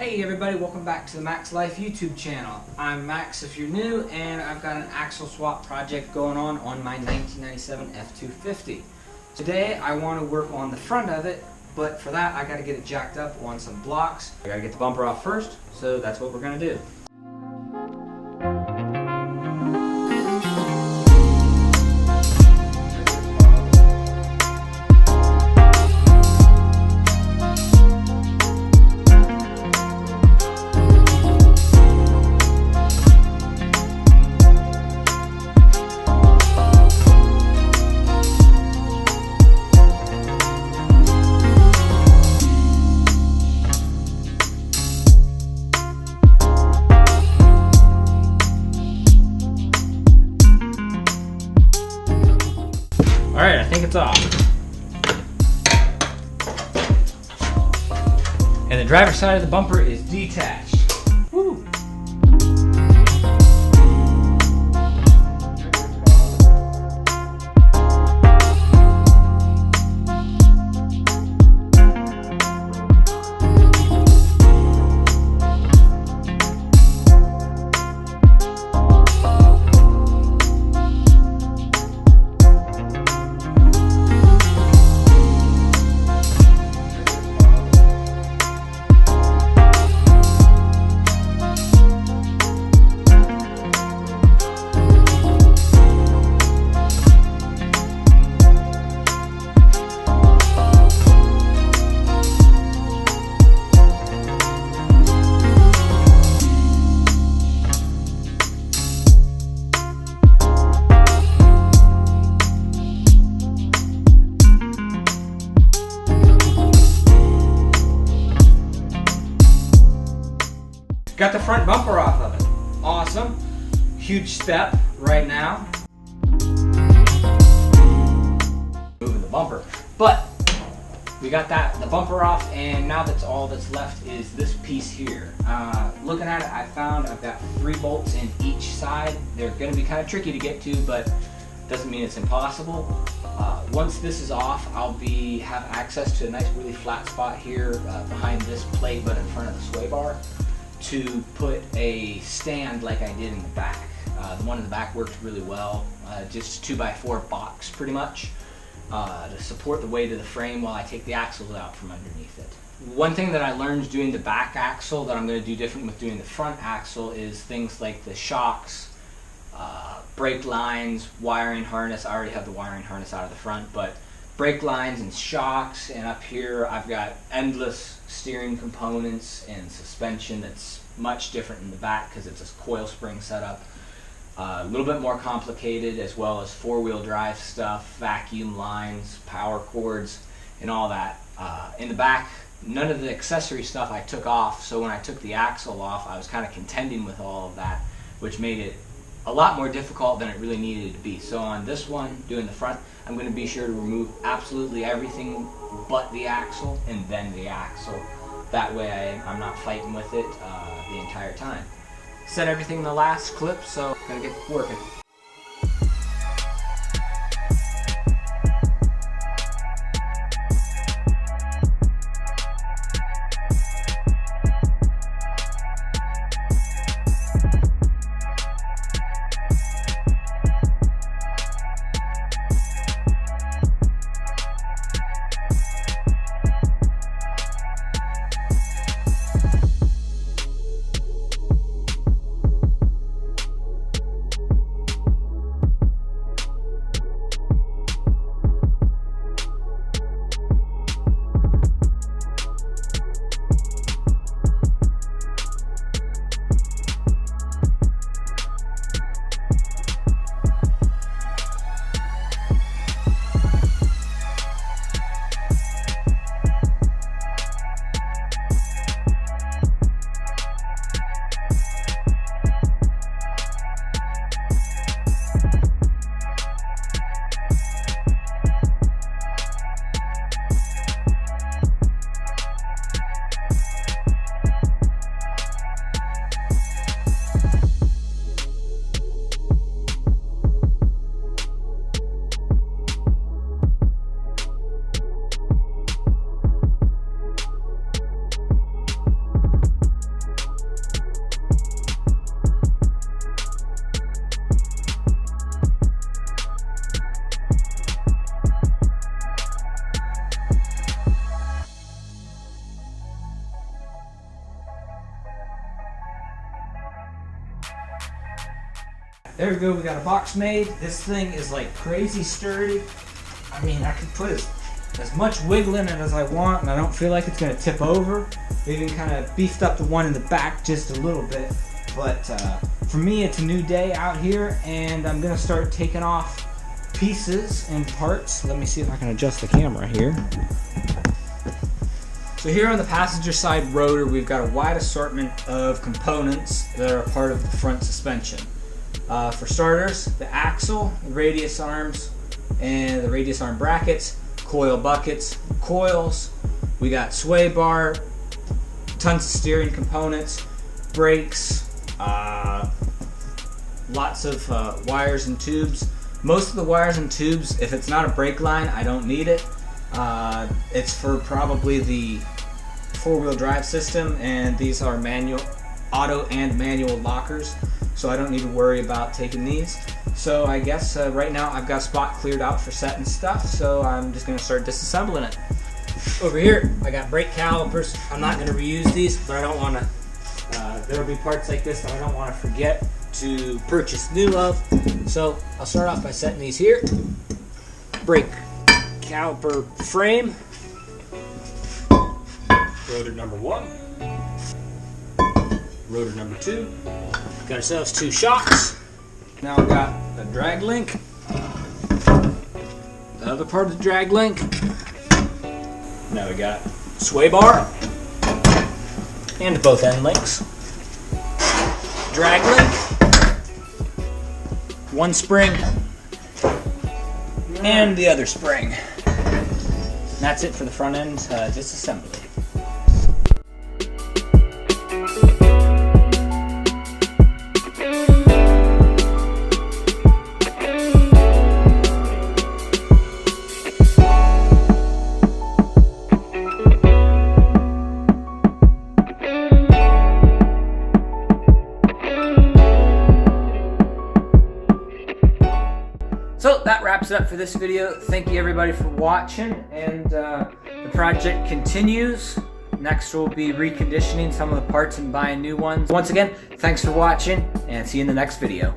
Hey everybody, welcome back to the MaxLife YouTube channel. I'm Max if you're new, and I've got an axle swap project going on my 1997 F250. Today I want to work on the front of it, but for that I got to get it jacked up on some blocks. I got to get the bumper off first, so that's what we're going to do. Alright, I think it's off. And the driver's side of the bumper is detached. Woo! Got the front bumper off of it. Awesome. Huge step right now. Moving the bumper. But we got the bumper off, and now all that's left is this piece here. Looking at it, I found I've got 3 bolts in each side. They're going to be kind of tricky to get to, but doesn't mean it's impossible. Once this is off, I'll have access to a nice really flat spot here behind this plate, but in front of the sway bar, to put a stand like I did in the back. The one in the back worked really well, just 2x4 box pretty much, to support the weight of the frame while I take the axles out from underneath it. One thing that I learned doing the back axle that I'm going to do different with doing the front axle is things like the shocks, brake lines, wiring harness. I already have the wiring harness out of the front, but brake lines and shocks, and up here I've got endless steering components and suspension that's much different in the back because it's a coil spring setup. A little bit more complicated, as well as 4-wheel drive stuff, vacuum lines, power cords, and all that. In the back, none of the accessory stuff I took off, so when I took the axle off, I was kind of contending with all of that, which made it a lot more difficult than it really needed to be. So on this one, doing the front, I'm going to be sure to remove absolutely everything but the axle and then the axle. That way I'm not fighting with it the entire time. Said everything in the last clip, so I'm going to get working. there we go. We got a box made. This thing is like crazy sturdy. I mean, I could put as much wiggle in it as I want, and I don't feel like it's going to tip over. We even kind of beefed up the one in the back just a little bit. But for me, it's a new day out here, and I'm going to start taking off pieces and parts. Let me see if I can adjust the camera here. So here on the passenger side rotor, we've got a wide assortment of components that are a part of the front suspension. For starters, the axle, the radius arms, and the radius arm brackets, coil buckets, coils. We got sway bar, tons of steering components, brakes, lots of wires and tubes. Most of the wires and tubes, if it's not a brake line, I don't need it. It's for probably the four-wheel drive system, and these are manual, auto and manual lockers, so I don't need to worry about taking these. So I guess right now I've got a spot cleared out for setting stuff, so I'm just going to start disassembling it. Over here, I got brake calipers. I'm not going to reuse these, but I don't want to, there'll be parts like this that I don't want to forget to purchase new of. So I'll start off by setting these here. Brake caliper frame. Rotor number 1. Rotor number 2. Got ourselves 2 shocks. Now we've got a drag link. The other part of the drag link. Now we got sway bar. And both end links. Drag link. 1 spring. And the other spring. And that's it for the front end disassembly. So that wraps it up for this video. Thank you everybody for watching, and the project continues. Next we'll be reconditioning some of the parts and buying new ones. Once again, thanks for watching, and see you in the next video.